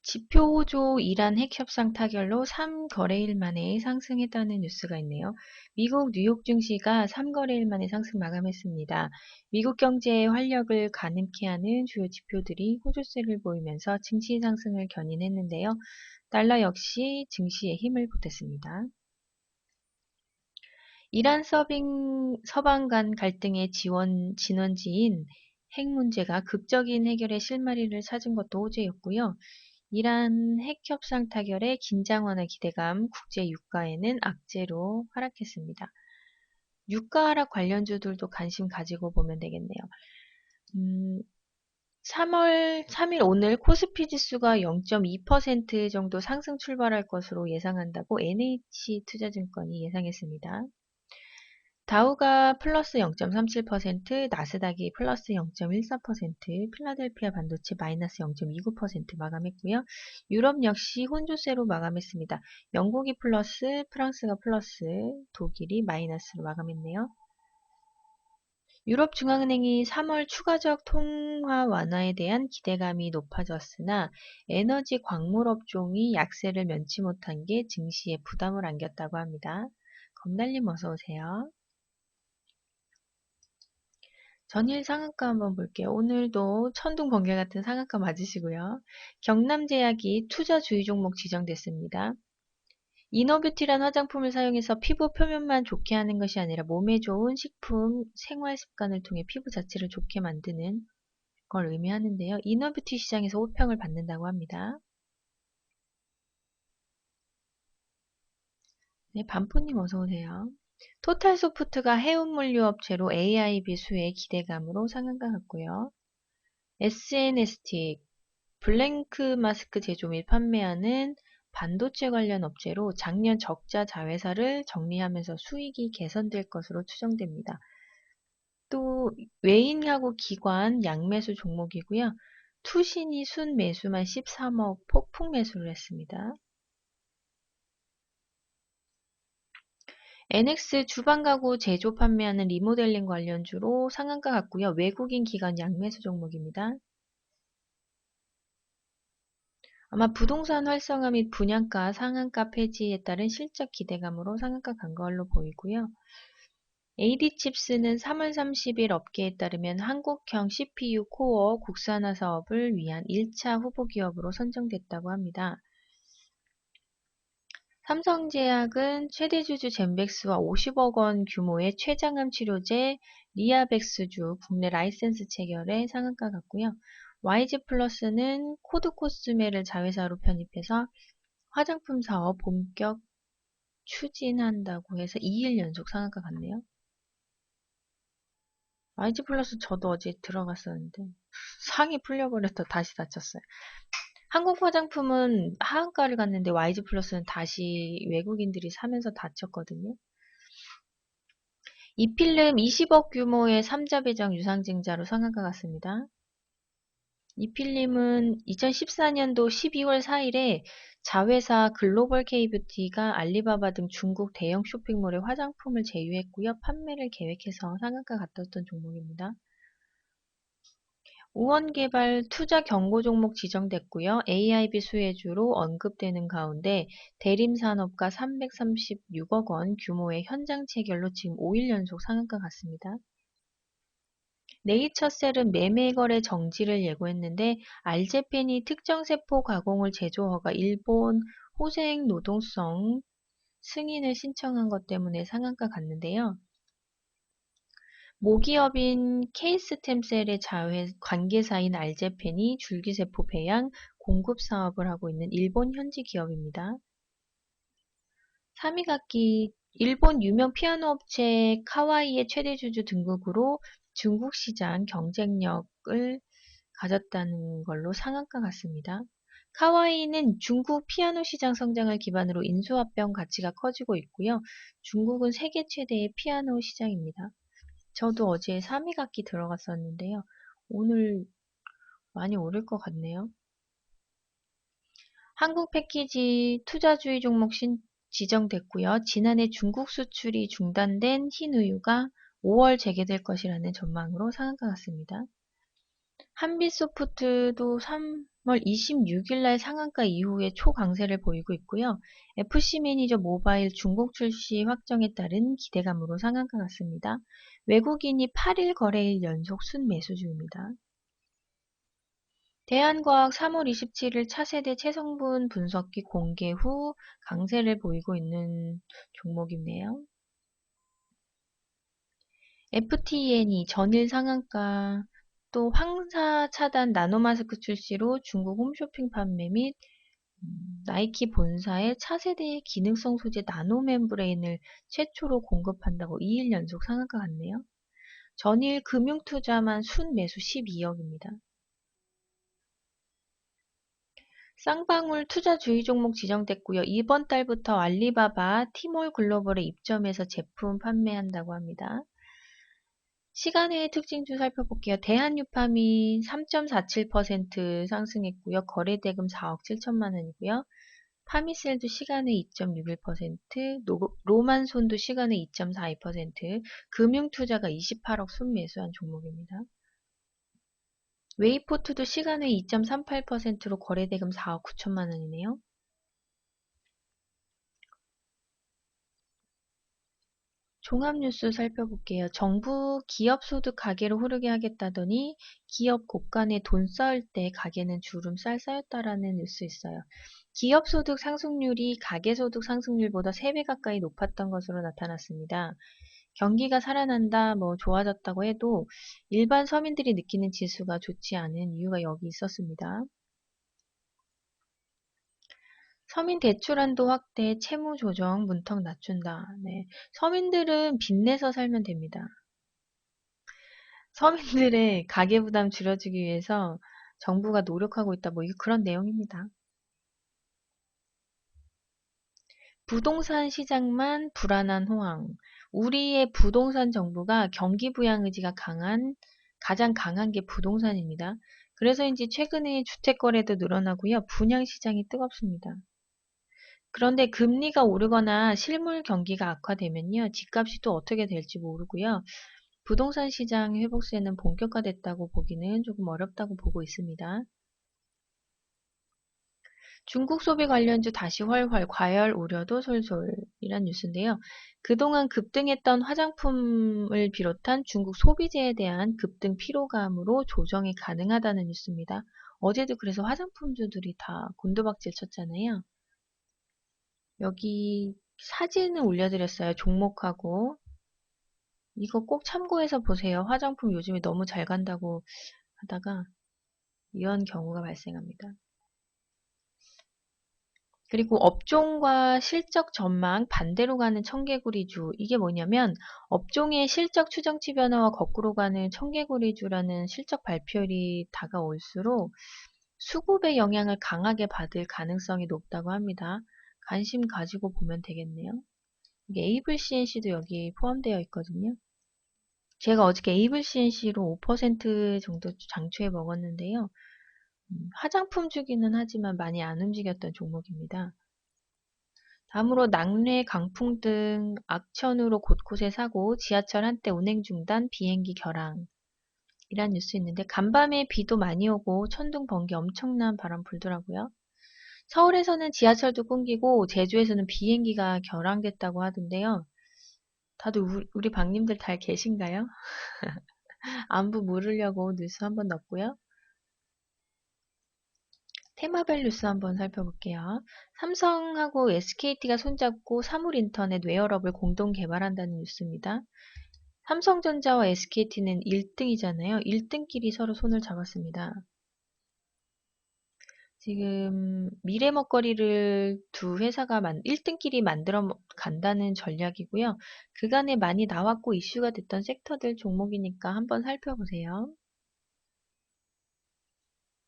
지표 호조 이란 핵 협상 타결로 3거래일 만에 상승했다는 뉴스가 있네요. 미국 뉴욕 증시가 3거래일 만에 상승 마감했습니다. 미국 경제의 활력을 가늠케 하는 주요 지표들이 호조세를 보이면서 증시 상승을 견인했는데요. 달러 역시 증시에 힘을 보탰습니다. 이란 서방 간 갈등의 진원지인 핵 문제가 극적인 해결의 실마리를 찾은 것도 호재였고요. 이란 핵 협상 타결의 긴장 완화 기대감, 국제 유가에는 악재로 하락했습니다. 유가 하락 관련주들도 관심 가지고 보면 되겠네요. 3일 오늘 코스피 지수가 0.2% 정도 상승 출발할 것으로 예상한다고 NH투자증권이 예상했습니다. 다우가 플러스 0.37%, 나스닥이 플러스 0.14%, 필라델피아 반도체 마이너스 0.29% 마감했고요. 유럽 역시 혼조세로 마감했습니다. 영국이 플러스, 프랑스가 플러스, 독일이 마이너스로 마감했네요. 유럽중앙은행이 3월 추가적 통화 완화에 대한 기대감이 높아졌으나 에너지 광물 업종이 약세를 면치 못한 게 증시에 부담을 안겼다고 합니다. 검달님 어서 오세요. 전일 상한가 한번 볼게요. 오늘도 천둥 번개 같은 상한가 맞으시고요. 경남제약이 투자 주의 종목 지정됐습니다. 이너뷰티란 화장품을 사용해서 피부 표면만 좋게 하는 것이 아니라 몸에 좋은 식품, 생활 습관을 통해 피부 자체를 좋게 만드는 걸 의미하는데요. 이너뷰티 시장에서 호평을 받는다고 합니다. 네, 반포님 어서 오세요. 토탈소프트가 해운물류 업체로 AIB 수혜 기대감으로 상한가 같고요. SNS틱, 블랭크 마스크 제조 및 판매하는 반도체 관련 업체로 작년 적자 자회사를 정리하면서 수익이 개선될 것으로 추정됩니다. 또 외인하고 기관 양매수 종목이고요. 투신이 순매수만 13억 폭풍 매수를 했습니다. NX 주방가구 제조 판매하는 리모델링 관련주로 상한가 같고요. 외국인 기관 양매수 종목입니다. 아마 부동산 활성화 및 분양가 상한가 폐지에 따른 실적 기대감으로 상한가 간 걸로 보이고요. AD칩스는 3월 30일 업계에 따르면 한국형 CPU 코어 국산화 사업을 위한 1차 후보 기업으로 선정됐다고 합니다. 삼성제약은 최대 주주 젠백스와 50억 원 규모의 췌장암 치료제 리아백스주 국내 라이센스 체결에 상한가 같고요. YG플러스는 코드코스메를 자회사로 편입해서 화장품 사업 본격 추진한다고 해서 2일 연속 상한가 같네요. YG플러스 저도 어제 들어갔었는데 상이 풀려버려서 다시 닫혔어요. 한국 화장품은 하한가를 갔는데 YG플러스는 다시 외국인들이 사면서 닫혔거든요. 이필름 20억 규모의 3자 배정 유상증자로 상한가 갔습니다. 이필름은 2014년도 12월 4일에 자회사 글로벌 K뷰티가 알리바바 등 중국 대형 쇼핑몰에 화장품을 제휴했고요. 판매를 계획해서 상한가 갔던 종목입니다. 우원개발 투자 경고 종목 지정됐고요. AIB 수혜주로 언급되는 가운데 대림산업과 336억 원 규모의 현장 체결로 지금 5일 연속 상한가 갔습니다. 네이처셀은 매매 거래 정지를 예고했는데 알제펜이 특정 세포 가공을 제조 허가 일본 호생 노동성 승인을 신청한 것 때문에 상한가 갔는데요. 모기업인 케이스템셀의 관계사인 알제펜이 줄기세포 배양 공급 사업을 하고 있는 일본 현지 기업입니다. 3위 갖기 일본 유명 피아노 업체 카와이의 최대 주주 등극으로 중국 시장 경쟁력을 가졌다는 걸로 상한가 같습니다. 카와이는 중국 피아노 시장 성장을 기반으로 인수합병 가치가 커지고 있고요. 중국은 세계 최대의 피아노 시장입니다. 저도 어제 3위 갖기 들어갔었는데요. 오늘 많이 오를 것 같네요. 한국 패키지 투자주의 종목 지정됐고요. 지난해 중국 수출이 중단된 흰우유가 5월 재개될 것이라는 전망으로 상한가 같습니다. 한빛소프트도 10월 26일 날 상한가 이후에 초강세를 보이고 있고요. FC 매니저 모바일 중국 출시 확정에 따른 기대감으로 상한가 같습니다. 외국인이 8일 거래일 연속 순매수 중입니다. 대한과학 3월 27일 차세대 체성분 분석기 공개 후 강세를 보이고 있는 종목이네요. FTN이 전일 상한가, 또 황사 차단 나노마스크 출시로 중국 홈쇼핑 판매 및 나이키 본사의 차세대 기능성 소재 나노 멤브레인을 최초로 공급한다고 2일 연속 상한가 같네요. 전일 금융투자만 순매수 12억입니다. 쌍방울 투자 주의 종목 지정됐고요. 이번 달부터 알리바바, 티몰 글로벌에 입점해서 제품 판매한다고 합니다. 시간의 특징 좀 살펴볼게요. 대한유팜이 3.47% 상승했고요. 거래대금 4억 7천만 원이고요. 파미셀도 시간의 2.61%, 로만손도 시간의 2.42%, 금융투자가 28억 순매수한 종목입니다. 웨이포트도 시간의 2.38%로 거래대금 4억 9천만 원이네요. 종합뉴스 살펴볼게요. 정부 기업소득 가계로 흐르게 하겠다더니 기업 곳간에 돈 쌓을 때 가계는 주름 쌓였다라는 뉴스 있어요. 기업소득 상승률이 가계소득 상승률보다 3배 가까이 높았던 것으로 나타났습니다. 경기가 살아난다, 좋아졌다고 해도 일반 서민들이 느끼는 지수가 좋지 않은 이유가 여기 있었습니다. 서민 대출 한도 확대, 채무 조정, 문턱 낮춘다. 네. 서민들은 빚내서 살면 됩니다. 서민들의 가계부담 줄여주기 위해서 정부가 노력하고 있다. 그런 내용입니다. 부동산 시장만 불안한 호황. 우리의 부동산 정부가 경기 부양 의지가 가장 강한 게 부동산입니다. 그래서인지 최근에 주택 거래도 늘어나고요. 분양 시장이 뜨겁습니다. 그런데 금리가 오르거나 실물 경기가 악화되면요. 집값이 또 어떻게 될지 모르고요. 부동산 시장 회복세는 본격화됐다고 보기는 조금 어렵다고 보고 있습니다. 중국 소비 관련주 다시 활활, 과열 우려도 솔솔이란 뉴스인데요. 그동안 급등했던 화장품을 비롯한 중국 소비재에 대한 급등 피로감으로 조정이 가능하다는 뉴스입니다. 어제도 그래서 화장품주들이 다 곤두박질 쳤잖아요. 여기 사진을 올려드렸어요. 종목하고. 이거 꼭 참고해서 보세요. 화장품 요즘에 너무 잘 간다고 하다가 이런 경우가 발생합니다. 그리고 업종과 실적 전망 반대로 가는 청개구리주. 이게 뭐냐면 업종의 실적 추정치 변화와 거꾸로 가는 청개구리주라는 실적 발표일이 다가올수록 수급의 영향을 강하게 받을 가능성이 높다고 합니다. 관심 가지고 보면 되겠네요. 이게 에이블 CNC도 여기 포함되어 있거든요. 제가 어저께 에이블 CNC로 5% 정도 장초에 먹었는데요. 화장품 주기는 하지만 많이 안 움직였던 종목입니다. 다음으로 낙뢰, 강풍 등 악천후로 곳곳에 사고 지하철 한때 운행 중단, 비행기 결항 이란 뉴스 있는데 간밤에 비도 많이 오고 천둥, 번개 엄청난 바람 불더라고요. 서울에서는 지하철도 끊기고 제주에서는 비행기가 결항됐다고 하던데요. 다들 우리 박님들 잘 계신가요? 안부 물으려고 뉴스 한번 넣었고요. 테마별 뉴스 한번 살펴볼게요. 삼성하고 SKT가 손잡고 사물인터넷 웨어러블 공동 개발한다는 뉴스입니다. 삼성전자와 SKT는 1등이잖아요. 1등끼리 서로 손을 잡았습니다. 지금 미래 먹거리를 두 회사가 1등끼리 만들어 간다는 전략이고요. 그간에 많이 나왔고 이슈가 됐던 섹터들 종목이니까 한번 살펴보세요.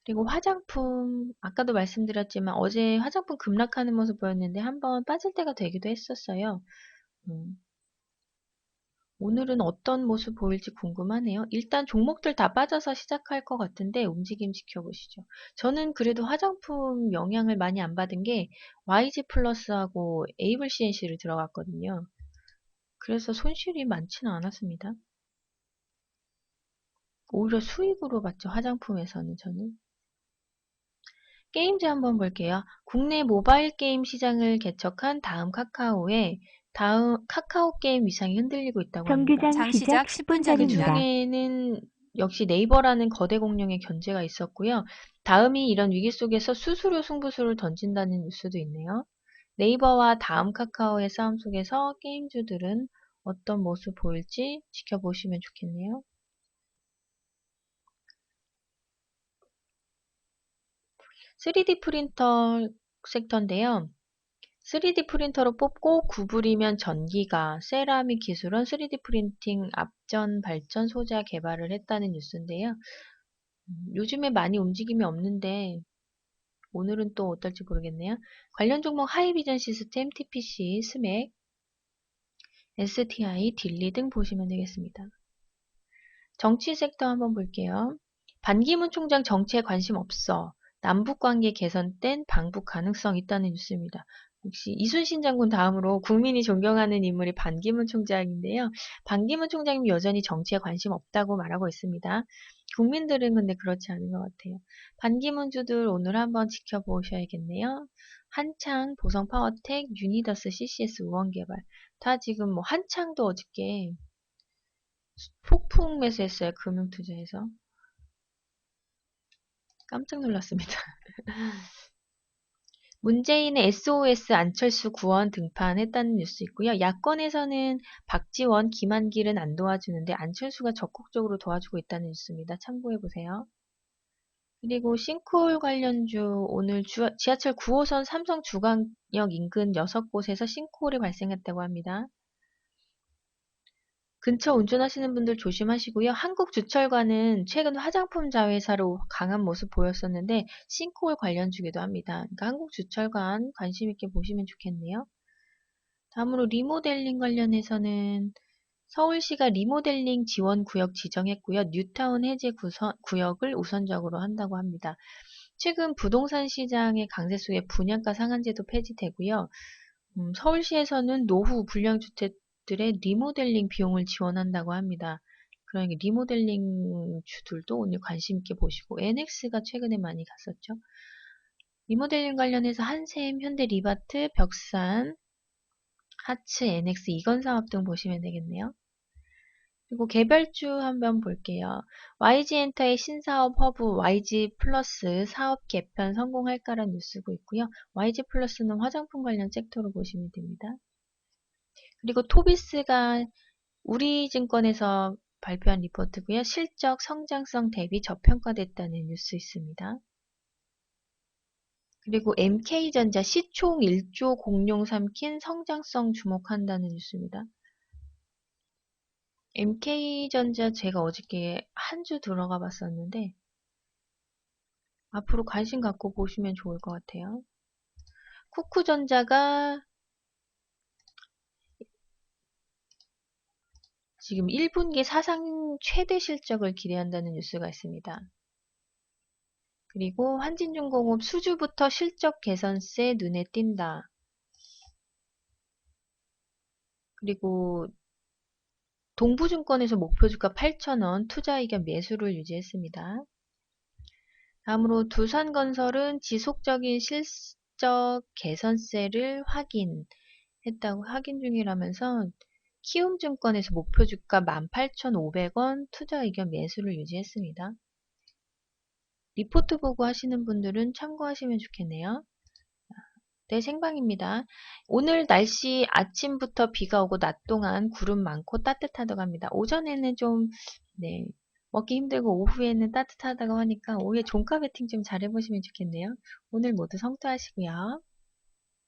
그리고 화장품, 아까도 말씀드렸지만 어제 화장품 급락하는 모습 보였는데 한번 빠질 때가 되기도 했었어요. 음, 오늘은 어떤 모습 보일지 궁금하네요. 일단 종목들 다 빠져서 시작할 것 같은데 움직임 지켜보시죠. 저는 그래도 화장품 영향을 많이 안 받은 게 YG 플러스하고 에이블 CNC를 들어갔거든요. 그래서 손실이 많지는 않았습니다. 오히려 수익으로 봤죠. 화장품에서는 저는. 게임즈 한번 볼게요. 국내 모바일 게임 시장을 개척한 다음 카카오의 다음 카카오 게임 위상이 흔들리고 있다고 합니다. 정류장 시작 10분 그 전입니다. 중에는 역시 네이버라는 거대 공룡의 견제가 있었고요. 다음이 이런 위기 속에서 수수료 승부수를 던진다는 뉴스도 있네요. 네이버와 다음 카카오의 싸움 속에서 게임주들은 어떤 모습 보일지 지켜보시면 좋겠네요. 3D 프린터 섹터인데요. 3D 프린터로 뽑고 구부리면 전기가 세라믹 기술은 3D 프린팅 앞전 발전 소자 개발을 했다는 뉴스인데요. 요즘에 많이 움직임이 없는데 오늘은 또 어떨지 모르겠네요. 관련 종목 하이비전 시스템, TPC, 스맥, STI, 딜리 등 보시면 되겠습니다. 정치 섹터 한번 볼게요. 반기문 총장 정치에 관심 없어. 남북관계 개선된 방북 가능성 있다는 뉴스입니다. 역시 이순신 장군 다음으로 국민이 존경하는 인물이 반기문 총장인데요. 반기문 총장님 여전히 정치에 관심 없다고 말하고 있습니다. 국민들은 근데 그렇지 않은 것 같아요. 반기문주들 오늘 한번 지켜보셔야겠네요. 한창, 보성 파워텍, 유니더스, CCS 우원개발 다 지금 뭐 한창도 어저께 폭풍 매수했어요. 금융투자에서. 깜짝 놀랐습니다. 문재인의 SOS 안철수 구원 등판했다는 뉴스 있고요. 야권에서는 박지원, 김한길은 안 도와주는데 안철수가 적극적으로 도와주고 있다는 뉴스입니다. 참고해보세요. 그리고 싱크홀 관련주 오늘 지하철 9호선 삼성 주강역 인근 6곳에서 싱크홀이 발생했다고 합니다. 근처 운전하시는 분들 조심하시고요. 한국주철관은 최근 화장품 자회사로 강한 모습 보였었는데 싱크홀 관련주기도 합니다. 그러니까 한국주철관 관심 있게 보시면 좋겠네요. 다음으로 리모델링 관련해서는 서울시가 리모델링 지원 구역 지정했고요. 뉴타운 해제 구역을 우선적으로 한다고 합니다. 최근 부동산 시장의 강세 속에 분양가 상한제도 폐지되고요. 서울시에서는 노후 불량주택들의 리모델링 비용을 지원한다고 합니다. 그러니까 리모델링 주들도 오늘 관심 있게 보시고 NX가 최근에 많이 갔었죠. 리모델링 관련해서 한샘, 현대리바트, 벽산, 하츠, NX, 이건사업 등 보시면 되겠네요. 그리고 개별주 한번 볼게요. YG엔터의 신사업 허브 YG 플러스 사업 개편 성공할까라는 뉴스고 있고요. YG 플러스는 화장품 관련 섹터로 보시면 됩니다. 그리고 토비스가 우리증권에서 발표한 리포트고요. 실적 성장성 대비 저평가됐다는 뉴스 있습니다. 그리고 MK전자 시총 1조 공룡 삼킨 성장성 주목한다는 뉴스입니다. MK전자 제가 어저께 한 주 들어가 봤었는데 앞으로 관심 갖고 보시면 좋을 것 같아요. 쿠쿠전자가 지금 1분기 사상 최대 실적을 기대한다는 뉴스가 있습니다. 그리고 한진중공업 수주부터 실적 개선세 눈에 띈다. 그리고 동부증권에서 목표주가 8,000원, 투자의견 매수를 유지했습니다. 다음으로 두산건설은 지속적인 실적 개선세를 확인 중이라면서 키움증권에서 목표주가 18,500원, 투자의견 매수를 유지했습니다. 리포트 보고 하시는 분들은 참고하시면 좋겠네요. 네, 생방입니다. 오늘 날씨 아침부터 비가 오고 낮 동안 구름 많고 따뜻하다고 합니다. 오전에는 좀 네, 먹기 힘들고 오후에는 따뜻하다고 하니까 오후에 종가 베팅 좀 잘해보시면 좋겠네요. 오늘 모두 성투하시고요.